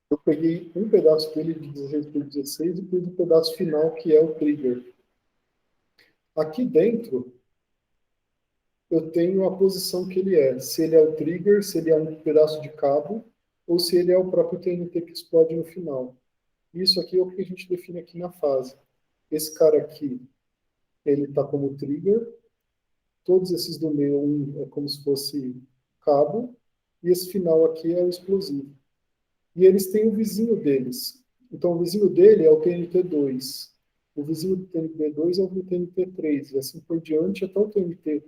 Eu peguei um pedaço dele de 16 por 16 e pus o pedaço final, que é o trigger. Aqui dentro, eu tenho a posição que ele é. Se ele é o trigger, se ele é um pedaço de cabo, ou se ele é o próprio TNT que explode no final. Isso aqui é o que a gente define aqui na fase. Esse cara aqui, ele está como trigger, todos esses do meio, um é como se fosse cabo, e esse final aqui é o explosivo. E eles têm o vizinho deles. Então, o vizinho dele é o TNT2. O vizinho do TNT2 é o do TNT3, e assim por diante, até o TNT4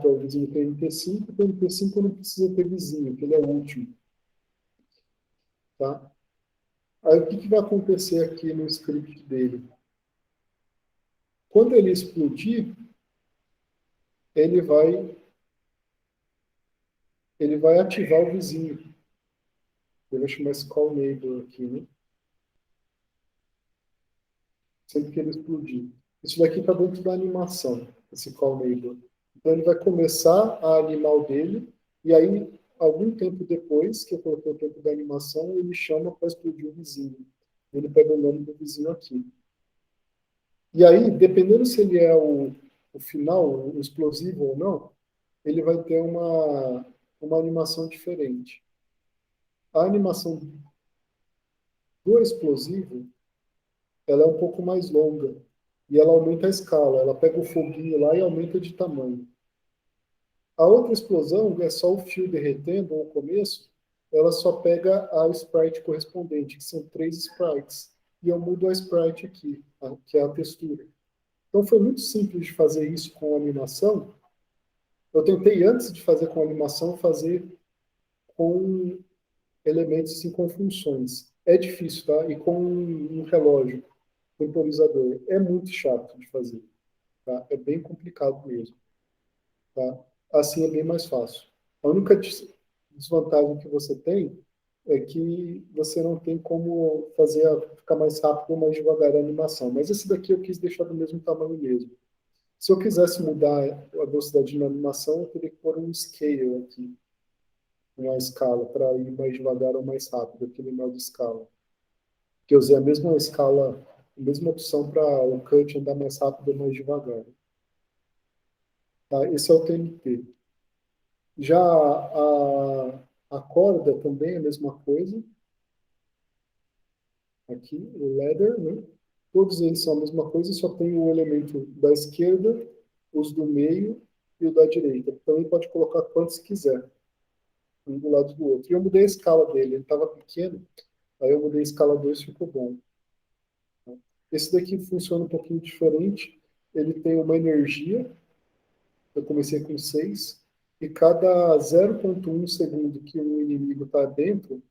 é o vizinho do TNT5, o TNT5 não precisa ter vizinho, que ele é o último. Tá? Aí, o que, que vai acontecer aqui no script dele? Quando ele explodir, ele vai, ele vai ativar o vizinho. Eu vou chamar esse call neighbor aqui, né? Sempre que ele explodir. Isso daqui está dentro da animação, esse call neighbor. Então ele vai começar a animar o dele, e aí, algum tempo depois, que eu coloquei o tempo da animação, ele chama para explodir o vizinho. Ele pega o nome do vizinho aqui. E aí, dependendo se ele é o final, o explosivo ou não, ele vai ter uma animação diferente. A animação do explosivo, ela é um pouco mais longa e ela aumenta a escala. Ela pega o foguinho lá e aumenta de tamanho. A outra explosão é só o fio derretendo no começo, ela só pega a sprite correspondente, que são 3 sprites. E eu mudo a sprite aqui, que é a textura. Então foi muito simples de fazer isso com animação. Eu tentei, antes de fazer com animação, fazer com elementos assim, com funções. É difícil, tá? E com um relógio temporizador. É muito chato de fazer, tá? É bem complicado mesmo, tá? Assim é bem mais fácil. A única desvantagem que você tem é que você não tem como fazer ficar mais rápido ou mais devagar a animação. Mas esse daqui eu quis deixar do mesmo tamanho mesmo. Se eu quisesse mudar a velocidade na animação, eu teria que pôr um scale aqui, uma escala, para ir mais devagar ou mais rápido, aquele modo escala. Que eu usei a mesma escala, a mesma opção para o cut andar mais rápido ou mais devagar. Tá? Esse é o TNT. Já a corda também é a mesma coisa. Aqui, o leather, né? Todos eles são a mesma coisa, só tem o elemento da esquerda, os do meio e o da direita. Também pode colocar quantos quiser, um do lado do outro. E eu mudei a escala dele, ele estava pequeno, aí eu mudei a escala 2 e ficou bom. Esse daqui funciona um pouquinho diferente, ele tem uma energia, eu comecei com 6, e cada 0,1 segundo que o inimigo está dentro,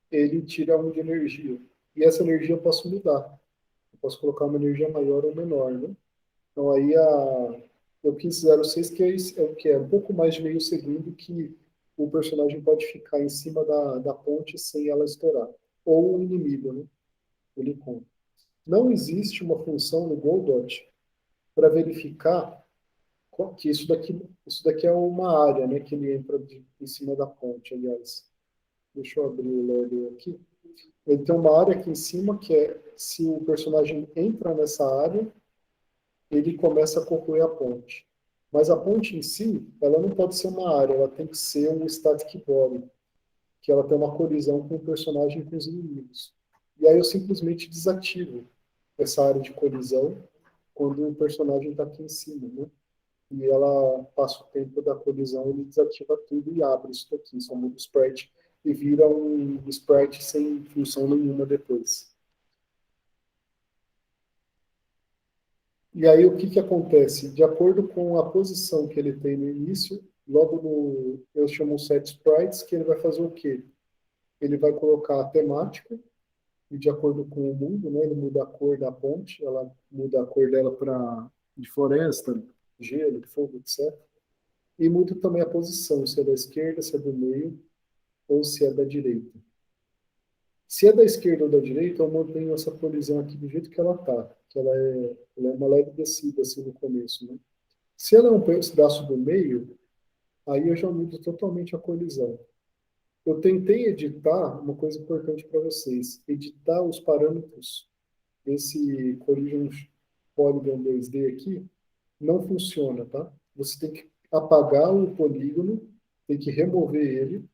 ele tira 1 de energia. E essa energia eu posso mudar. Eu posso colocar uma energia maior ou menor, né? Então aí eu quis 0,6, que é o que é um pouco mais de meio segundo que o personagem pode ficar em cima da ponte sem ela estourar. Ou o inimigo, né? Ele conta. Não existe uma função no Godot para verificar que isso daqui é uma área, né, que ele entra em cima da ponte, aliás. Deixa eu abrir o logger aqui. Ele tem uma área aqui em cima que é, se o personagem entra nessa área, ele começa a concluir a ponte. Mas a ponte em si, ela não pode ser uma área, ela tem que ser um static body, que ela tem uma colisão com o personagem e com os inimigos. E aí eu simplesmente desativo essa área de colisão quando o personagem está aqui em cima, né? E ela passa o tempo da colisão, ele desativa tudo e abre isso daqui, só muda o sprite e vira um sprite sem função nenhuma depois. E aí o que que acontece? De acordo com a posição que ele tem no início, logo no, eu chamo set sprites, que ele vai fazer o quê? Ele vai colocar a temática, e de acordo com o mundo, né, ele muda a cor da ponte, ela muda a cor dela para de floresta, gelo, fogo, etc. E muda também a posição, se é da esquerda, se é do meio, ou se é da direita. Se é da esquerda ou da direita, eu mantenho essa colisão aqui do jeito que ela está, que ela é uma leve descida assim no começo, né? Se ela é um pedaço do meio, aí eu já mudo totalmente a colisão. Eu tentei editar uma coisa importante para vocês, editar os parâmetros desse Collision Polygon 2D aqui, não funciona, tá? Você tem que apagar o polígono, tem que remover ele,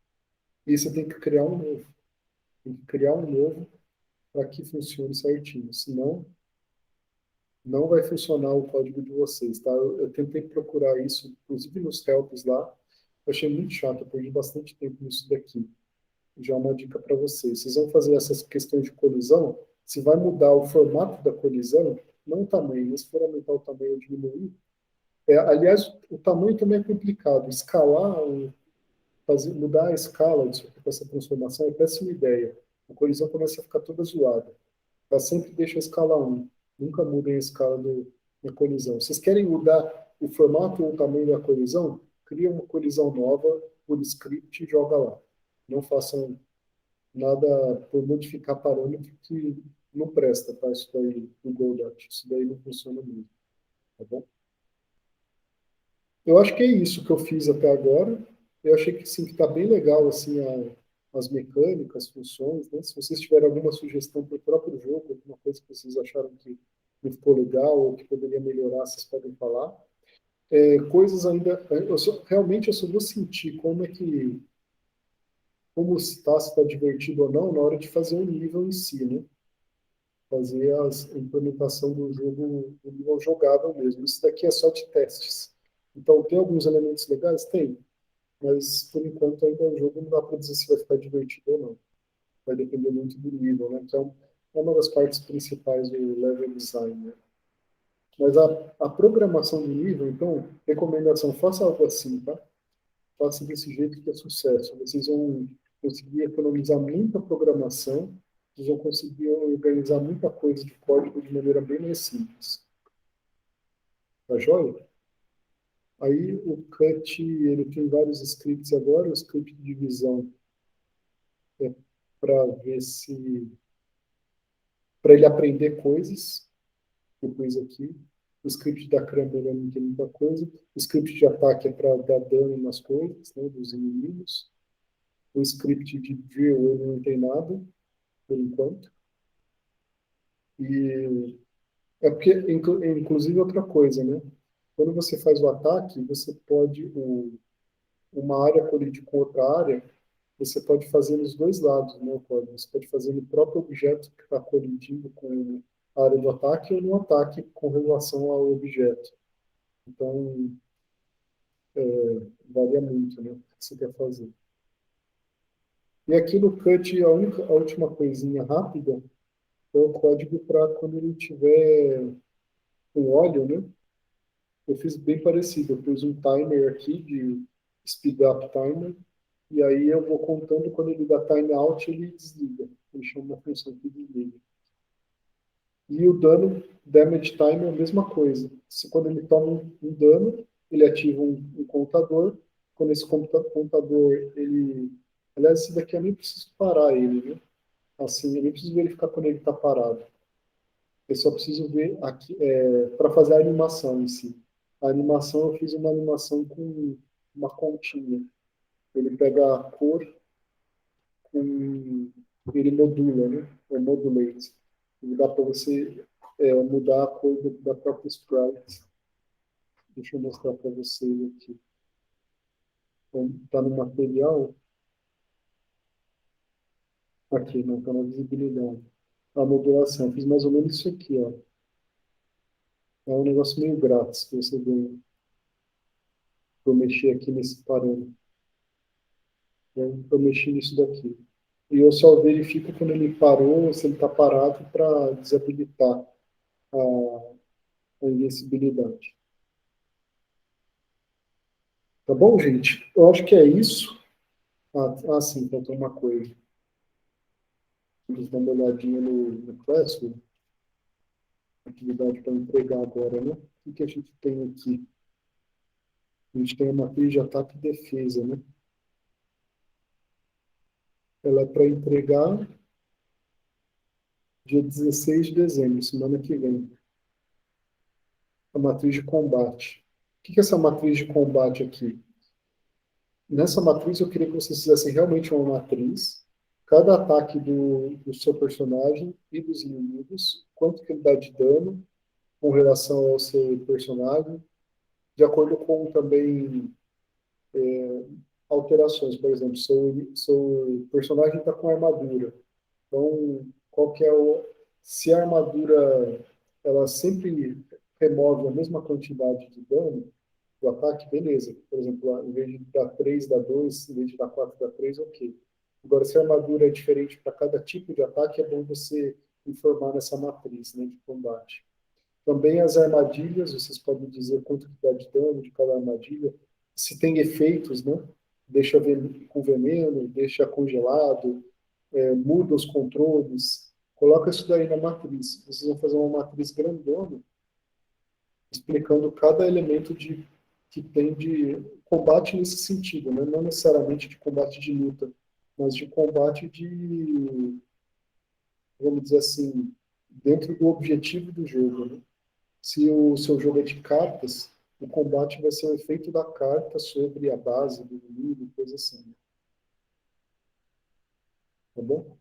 e você tem que criar um novo. Tem que criar um novo para que funcione certinho. Senão, não vai funcionar o código de vocês, tá? Eu tentei procurar isso, inclusive nos helps lá. Eu achei muito chato, eu perdi bastante tempo nisso daqui. Já é uma dica para vocês. Vocês vão fazer essas questões de colisão, se vai mudar o formato da colisão, não o tamanho, mas se for aumentar o tamanho ou diminuir. Aliás, o tamanho também é complicado. Escalar, mudar a escala disso com essa transformação é péssima ideia. A colisão começa a ficar toda zoada. Ela sempre deixa a escala 1. Nunca mudem a escala da colisão. Vocês querem mudar o formato ou o tamanho da colisão? Cria uma colisão nova por script e joga lá. Não façam nada por modificar parâmetro que não presta, tá? Isso daí do Godot. Isso daí não funciona mesmo, tá bom? Eu acho que é isso que eu fiz até agora. Eu achei que sim, que está bem legal assim as mecânicas, funções, né? Se vocês tiverem alguma sugestão para o próprio jogo, alguma coisa que vocês acharam que não ficou legal ou que poderia melhorar, vocês podem falar. Coisas ainda, realmente eu só vou sentir como está, se está divertido ou não na hora de fazer o nível em si, né? Fazer a implementação do jogo, do nível jogável mesmo. Isso daqui é só de testes. Então, tem alguns elementos legais? Tem. Mas, por enquanto, ainda o jogo não dá para dizer se vai ficar divertido ou não. Vai depender muito do nível, né? Então, é uma das partes principais do level design, né? Mas a programação do nível, então, recomendação, faça algo assim, tá? Faça desse jeito que é sucesso. Vocês vão conseguir economizar muita programação, vocês vão conseguir organizar muita coisa de código de maneira bem mais simples. Tá joia? Aí o Cut, ele tem vários scripts agora, o script de divisão é para ver se para ele aprender coisas, depois aqui. O script da câmera não tem muita coisa. O script de ataque é para dar dano nas coisas, né, dos inimigos. O script de drill ele não tem nada, por enquanto. E é porque, inclusive, outra coisa, né? Quando você faz o ataque, você pode, uma área colidir com outra área, você pode fazer nos dois lados, né, o código. Você pode fazer no próprio objeto que está colidindo com a área do ataque ou no ataque com relação ao objeto. Então, varia muito, né, o que você quer fazer. E aqui no Cut, a última coisinha rápida é o código para quando ele tiver com óleo, né? Eu fiz bem parecido. Eu pus um timer aqui de speed up timer, e aí eu vou contando, quando ele dá time out, ele desliga. Ele chama uma função que desliga. E o dano, damage time, é a mesma coisa. Se quando ele toma um dano, ele ativa um contador. Quando esse contador, ele... Aliás, esse daqui eu nem preciso parar ele, né? Assim, eu nem preciso verificar quando ele está parado. Eu só preciso ver aqui, para fazer a animação em si. A animação, eu fiz uma animação com uma continha. Ele pega a cor, com, ele modula, né? É modulate. Ele dá para você mudar a cor da própria sprite. Deixa eu mostrar para vocês aqui. Está no material. Aqui, não está na visibilidade. A modulação. Eu fiz mais ou menos isso aqui, ó. É um negócio meio grátis que você ganha. Vou mexer aqui nesse parâmetro. Então, eu mexi nisso daqui. E eu só verifico quando ele parou, se ele está parado, para desabilitar a invencibilidade. Tá bom, gente? Eu acho que é isso. Sim, faltou uma coisa. Vamos dar uma olhadinha no Classroom. Atividade para entregar agora, né? O que a gente tem aqui? A gente tem a matriz de ataque e defesa, né? Ela é para entregar dia 16 de dezembro, semana que vem. A matriz de combate. O que é essa matriz de combate aqui? Nessa matriz, eu queria que vocês fizessem realmente uma matriz. Cada ataque do seu personagem e dos inimigos, quanto que ele dá de dano com relação ao seu personagem, de acordo com também alterações. Por exemplo, seu personagem está com armadura. Então, qual que é o... Se a armadura ela sempre remove a mesma quantidade de dano do ataque, beleza. Por exemplo, em vez de dar 3, dá 2, em vez de dar 4, dá 3, ok. Agora, se a armadura é diferente para cada tipo de ataque, é bom você informar nessa matriz, né, de combate. Também as armadilhas, vocês podem dizer quanto que dá de dano de cada armadilha. Se tem efeitos, né? Deixa com veneno, deixa congelado, muda os controles. Coloca isso daí na matriz. Vocês vão fazer uma matriz grandona, explicando cada elemento que tem de combate nesse sentido, né? Não necessariamente de combate de luta, mas de combate de, vamos dizer assim, dentro do objetivo do jogo, né? Se o seu jogo é de cartas, o combate vai ser o efeito da carta sobre a base do inimigo, coisa assim. Tá bom?